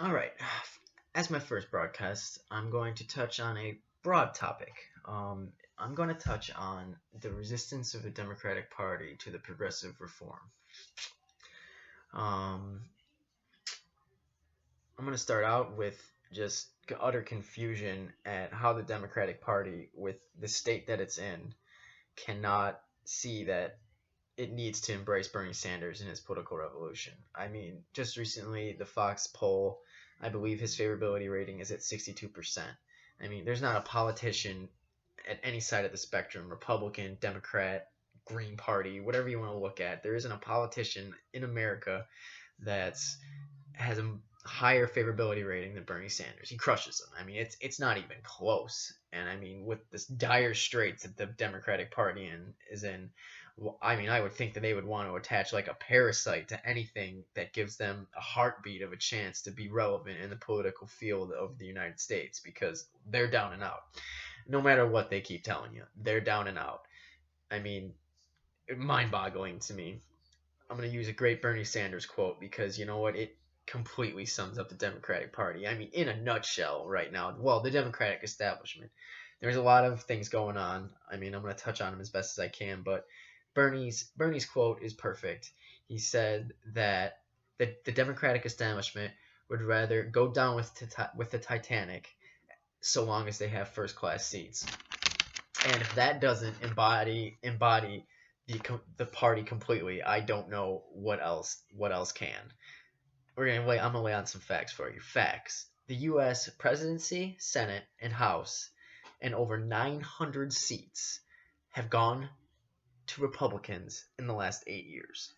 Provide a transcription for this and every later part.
All right. As my first broadcast, I'm going to touch on a broad topic. I'm going to touch on the resistance of the Democratic Party to the progressive reform. Um, I'm going to start out with just utter confusion at how the Democratic Party, with the state that it's in, cannot see that it needs to embrace Bernie Sanders in his political revolution. I mean, just recently, the Fox poll, I believe his favorability rating is at 62%. I mean, there's not a politician at any side of the spectrum, Republican, Democrat, Green Party, whatever you want to look at, there isn't a politician in America that has a higher favorability rating than Bernie Sanders. He crushes them. I mean, it's not even close. And I mean, with this dire straits that the Democratic Party is in, I mean, I would think that they would want to attach like a parasite to anything that gives them a heartbeat of a chance to be relevant in the political field of the United States because they're down and out. No matter what they keep telling you, they're down and out. I mean, mind boggling to me. I'm going to use a great Bernie Sanders quote because you know what? It completely sums up the Democratic Party. I mean, in a nutshell, right now, well, the Democratic establishment. There's a lot of things going on. I mean, I'm going to touch on them as best as I can, but Bernie's quote is perfect. He said that the Democratic establishment would rather go down with the Titanic so long as they have first class seats. And if that doesn't embody the party completely, I don't know what else can. I'm gonna lay on some facts for you. Facts: the U.S. presidency, Senate, and House, and over 900 seats have gone to Republicans in the last 8 years.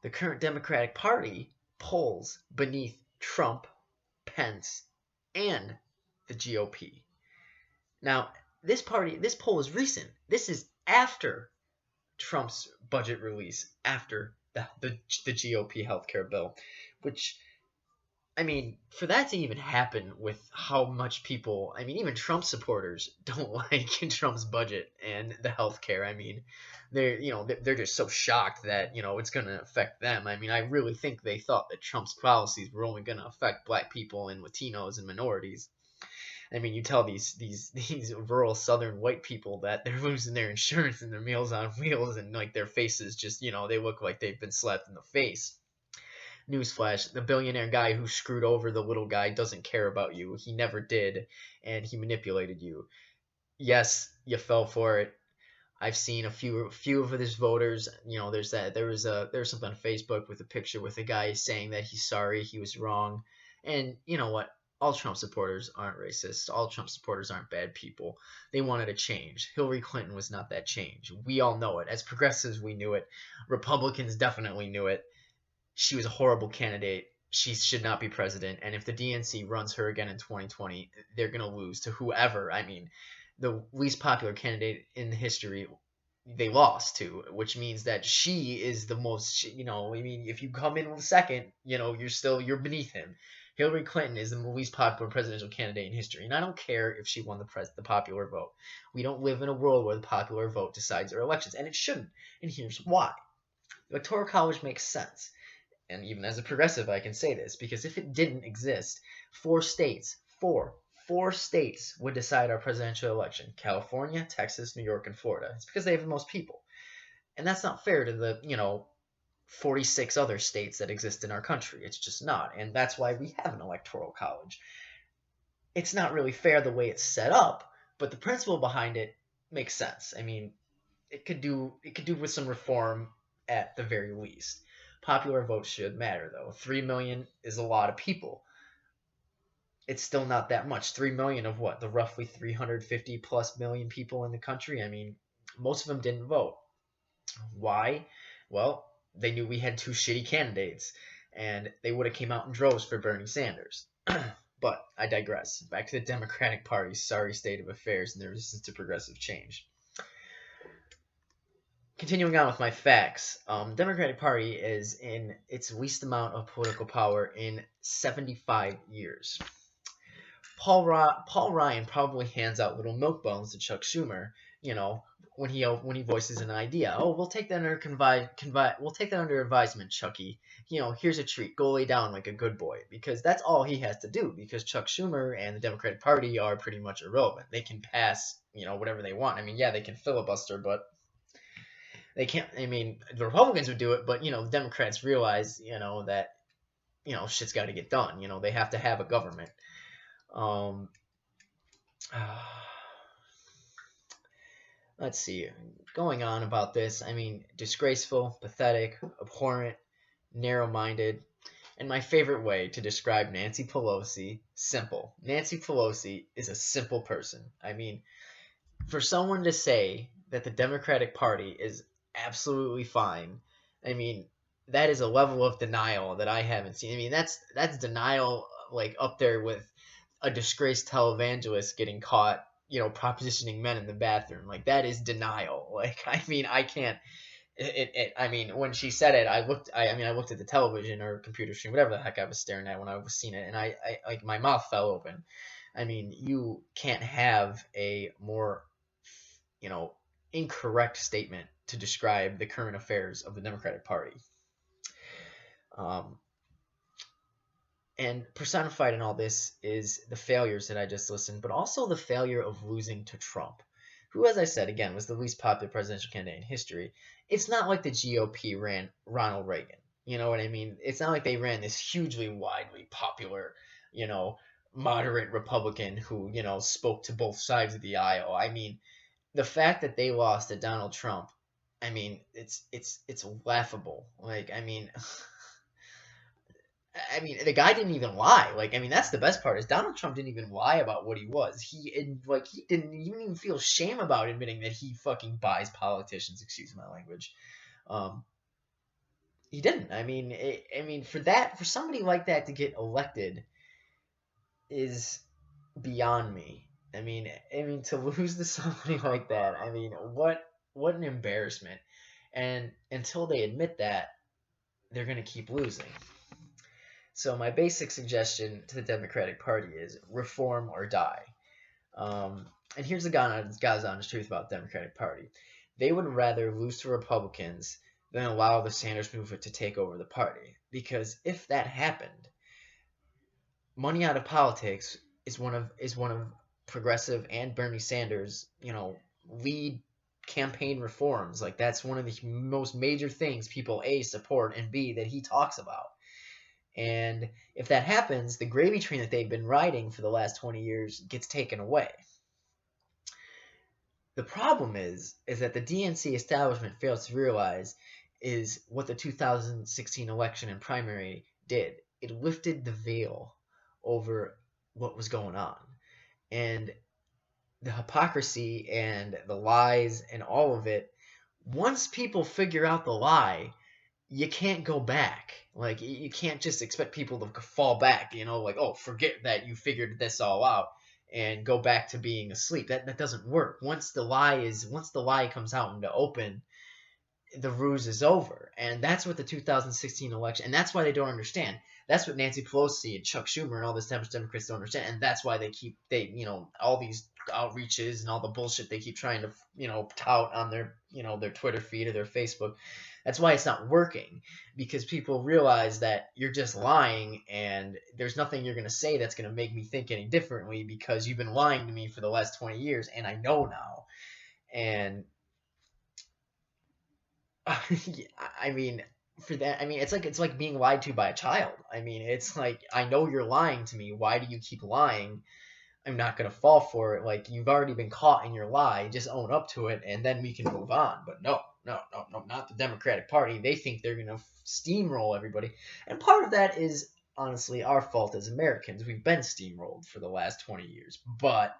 The current Democratic Party polls beneath Trump, Pence, and the GOP. Now, this poll is recent. This is after Trump's budget release, after the GOP healthcare bill, which, I mean, for that to even happen with how much people, I mean, even Trump supporters don't like Trump's budget and the healthcare. I mean, they're just so shocked that it's going to affect them. I mean, I really think they thought that Trump's policies were only going to affect black people and Latinos and minorities. I mean, you tell these rural Southern white people that they're losing their insurance and their Meals on Wheels, and like their faces just they look like they've been slapped in the face. Newsflash: the billionaire guy who screwed over the little guy doesn't care about you. He never did, and he manipulated you. Yes, you fell for it. I've seen a few of his voters. There was something on Facebook with a picture with a guy saying that he's sorry, he was wrong, and you know what? All Trump supporters aren't racist. All Trump supporters aren't bad people. They wanted a change. Hillary Clinton was not that change. We all know it. As progressives, we knew it. Republicans definitely knew it. She was a horrible candidate. She should not be president. And if the DNC runs her again in 2020, they're going to lose to whoever. I mean, the least popular candidate in history they lost to, which means that she is the most, I mean, if you come in second, you're beneath him. Hillary Clinton is the least popular presidential candidate in history, and I don't care if she won the popular vote. We don't live in a world where the popular vote decides our elections, and it shouldn't. And here's why: the Electoral College makes sense, and even as a progressive, I can say this, because if it didn't exist, four states would decide our presidential election: California, Texas, New York, and Florida. It's because they have the most people. And that's not fair to the, 46 other states that exist in our country. It's just not. And that's why we have an electoral college. It's not really fair the way it's set up, but the principle behind it makes sense. I mean, it could do with some reform at the very least. Popular vote should matter though. 3 million is a lot of people. It's still not that much. 3 million of what? The roughly 350 plus million people in the country? I mean, most of them didn't vote. Why? Well, they knew we had two shitty candidates, and they would have came out in droves for Bernie Sanders. But I digress. Back to the Democratic Party's sorry state of affairs and their resistance to progressive change. Continuing on with my facts, Democratic Party is in its least amount of political power in 75 years. Paul Ryan probably hands out little milk bones to Chuck Schumer, you know, when he voices an idea. Oh, we'll take that we'll take that under advisement, Chucky. Here's a treat. Go lay down like a good boy, because that's all he has to do. Because Chuck Schumer and the Democratic Party are pretty much irrelevant. They can pass, whatever they want. I mean, yeah, they can filibuster, but they can't. I mean, the Republicans would do it, but the Democrats realize, that shit's got to get done. They have to have a government. Um, let's see. Going on about this, I mean, disgraceful, pathetic, abhorrent, narrow-minded, and my favorite way to describe Nancy Pelosi, simple. Nancy Pelosi is a simple person. I mean, for someone to say that the Democratic Party is absolutely fine, I mean, that is a level of denial that I haven't seen. I mean, that's denial like up there with a disgraced televangelist getting caught, propositioning men in the bathroom. Like, that is denial. Like, I mean, I can't. I mean, when she said it, I looked at the television or computer screen, whatever the heck I was staring at when I was seeing it, and I like my mouth fell open. I mean, you can't have a more, incorrect statement to describe the current affairs of the Democratic Party. And personified in all this is the failures that I just listened, but also the failure of losing to Trump, who, as I said, again, was the least popular presidential candidate in history. It's not like the GOP ran Ronald Reagan. You know what I mean? It's not like they ran this hugely widely popular, moderate Republican who, spoke to both sides of the aisle. I mean, the fact that they lost to Donald Trump, I mean, it's laughable. Like, I mean, the guy didn't even lie. Like, I mean, that's the best part is Donald Trump didn't even lie about what he was. He didn't even feel shame about admitting that he fucking buys politicians. Excuse my language. He didn't. I mean, for somebody like that to get elected is beyond me. I mean, to lose to somebody like that. I mean, what an embarrassment. And until they admit that, they're gonna keep losing. So my basic suggestion to the Democratic Party is reform or die. And here's the God's honest truth about the Democratic Party. They would rather lose to Republicans than allow the Sanders movement to take over the party. Because if that happened, money out of politics is one of Progressive and Bernie Sanders, lead campaign reforms. Like, that's one of the most major things people A, support, and B, that he talks about. And if that happens, the gravy train that they've been riding for the last 20 years gets taken away. The problem is that the DNC establishment fails to realize is what the 2016 election and primary did. It lifted the veil over what was going on. And the hypocrisy and the lies and all of it, once people figure out the lie, you can't go back. Like, you can't just expect people to fall back, like, oh, forget that you figured this all out and go back to being asleep. That doesn't work. Once the lie comes out into open, the ruse is over. And that's what the 2016 election, and that's why they don't understand. That's what Nancy Pelosi and Chuck Schumer and all the established Democrats don't understand. And that's why all these outreaches and all the bullshit they keep trying to, tout on their, their Twitter feed or their Facebook. That's why it's not working, because people realize that you're just lying and there's nothing you're going to say that's going to make me think any differently, because you've been lying to me for the last 20 years and I know now. And I mean, for that, I mean, it's like being lied to by a child. I mean, it's like, I know you're lying to me. Why do you keep lying? I'm not going to fall for it. Like, you've already been caught in your lie. Just own up to it, and then we can move on. But no, not the Democratic Party. They think they're going to steamroll everybody. And part of that is, honestly, our fault as Americans. We've been steamrolled for the last 20 years. But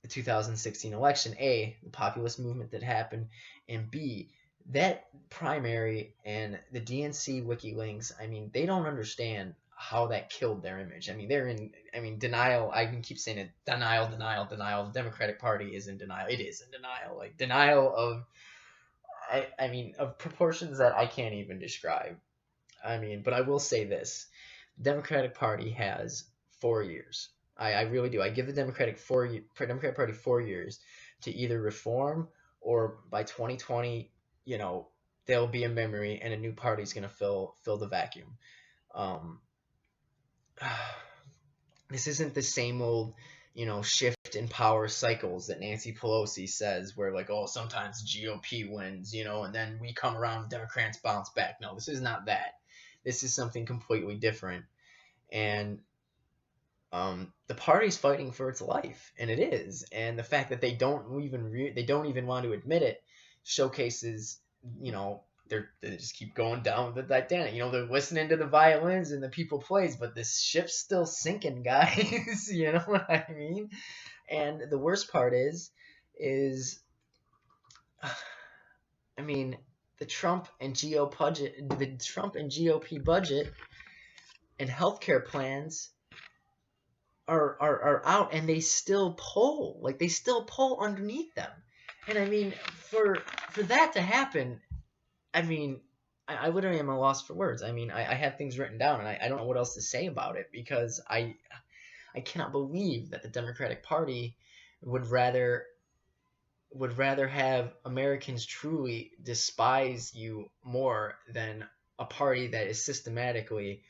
the 2016 election, A, the populist movement that happened, and B, that primary and the DNC WikiLeaks, I mean, they don't understand how that killed their image. I mean, they're in, denial. I can keep saying it, denial. The Democratic Party is in denial. It is in denial. Like, denial of, of proportions that I can't even describe. But I will say this. The Democratic Party has 4 years. I really do. I give the Democratic Party 4 years to either reform or by 2020, you know, there'll be a memory and a new party's going to fill the vacuum. Um, this isn't the same old, shift in power cycles that Nancy Pelosi says, where like, oh, sometimes GOP wins, and then we come around, Democrats bounce back. No, this is not that. This is something completely different, and the party's fighting for its life, and it is. And the fact that they don't even want to admit it showcases, you know, they just keep going down the Titanic. They're listening to the violins and the people plays, but this ship's still sinking, guys. You know what I mean? And the worst part is, I mean, the Trump and GOP budget and healthcare plans are out, and they still pull underneath them. And I mean, for that to happen, I mean, I literally am at a loss for words. I mean, I had things written down, and I don't know what else to say about it, because I cannot believe that the Democratic Party would rather have Americans truly despise you more than a party that is systematically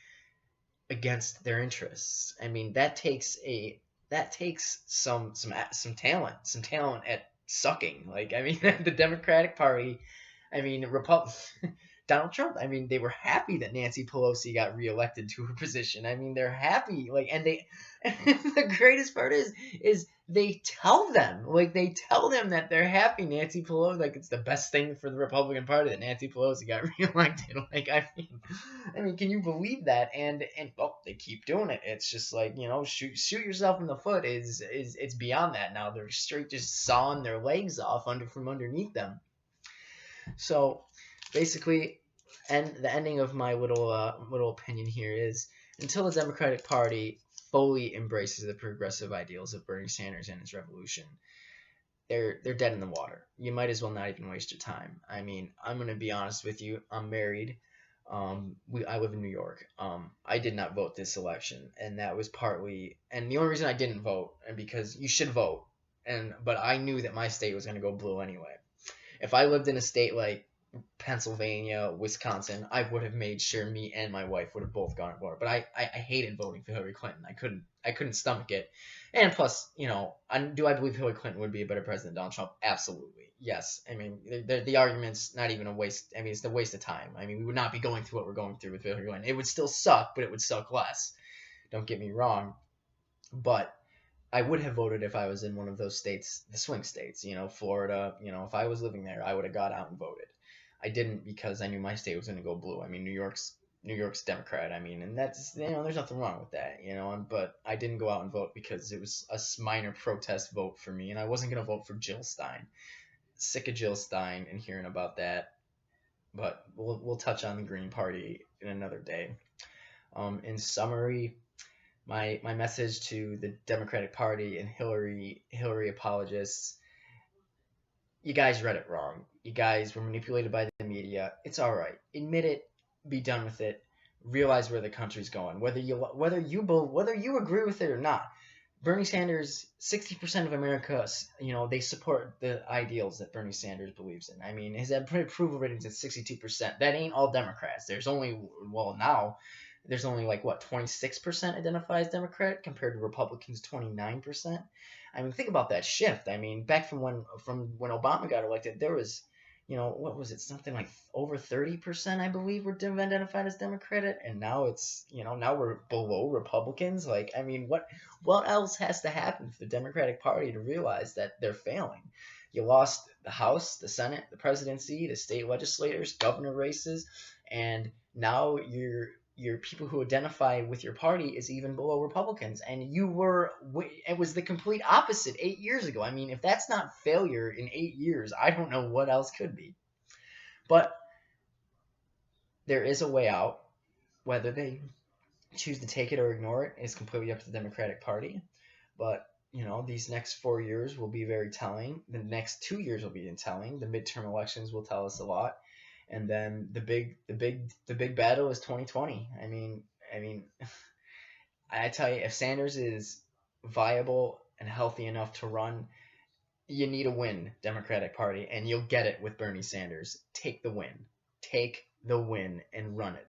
against their interests. I mean, that takes some talent at sucking. Like, I mean, the Democratic Party, I mean, Donald Trump, I mean, they were happy that Nancy Pelosi got reelected to her position. I mean, they're happy, like, and the greatest part is they tell them that they're happy Nancy Pelosi, like, it's the best thing for the Republican Party that Nancy Pelosi got reelected. Like, I mean, can you believe that? And well, they keep doing it. It's just like, shoot yourself in the foot is it's beyond that now. They're straight just sawing their legs off from underneath them. So basically, and the ending of my little opinion here is, until the Democratic Party fully embraces the progressive ideals of Bernie Sanders and his revolution, they're dead in the water. You might as well not even waste your time. I mean, I'm gonna be honest with you. I'm married. I live in New York. I did not vote this election, and that was partly, and the only reason I didn't vote, and because you should vote, but I knew that my state was gonna go blue anyway. If I lived in a state like Pennsylvania, Wisconsin, I would have made sure me and my wife would have both gone to war. But I hated voting for Hillary Clinton. I couldn't stomach it. And plus, do I believe Hillary Clinton would be a better president than Donald Trump? Absolutely. Yes. I mean, the argument's not even a waste. I mean, it's a waste of time. I mean, we would not be going through what we're going through with Hillary Clinton. It would still suck, but it would suck less. Don't get me wrong. But I would have voted if I was in one of those states, the swing states, Florida. If I was living there, I would have got out and voted. I didn't, because I knew my state was going to go blue. I mean, New York's Democrat. I mean, and that's, there's nothing wrong with that, But I didn't go out and vote because it was a minor protest vote for me, and I wasn't going to vote for Jill Stein. Sick of Jill Stein and hearing about that. But we'll touch on the Green Party in another day. In summary, my message to the Democratic Party and Hillary apologists: you guys read it wrong. You guys were manipulated by the media. It's all right. Admit it. Be done with it. Realize where the country's going. Whether you agree with it or not. Bernie Sanders, 60% of America, they support the ideals that Bernie Sanders believes in. I mean, his approval rating is at 62%. That ain't all Democrats. There's only, now, there's only 26% identify as Democrat compared to Republicans 29%. I mean, think about that shift. I mean, back from when Obama got elected, there was, what was it? Something like over 30%, I believe, were identified as Democratic, and now it's, now we're below Republicans. Like, I mean, what else has to happen for the Democratic Party to realize that they're failing? You lost the House, the Senate, the presidency, the state legislators, governor races, and now your people who identify with your party is even below Republicans. And it was the complete opposite 8 years ago. I mean, if that's not failure in 8 years, I don't know what else could be. But there is a way out. Whether they choose to take it or ignore it is completely up to the Democratic Party. But, these next 4 years will be very telling. The next 2 years will be telling. The midterm elections will tell us a lot. And then the big battle is 2020. I mean, I tell you, if Sanders is viable and healthy enough to run, You need a win, Democratic Party, and you'll get it with Bernie Sanders. Take the win. Take the win and run it.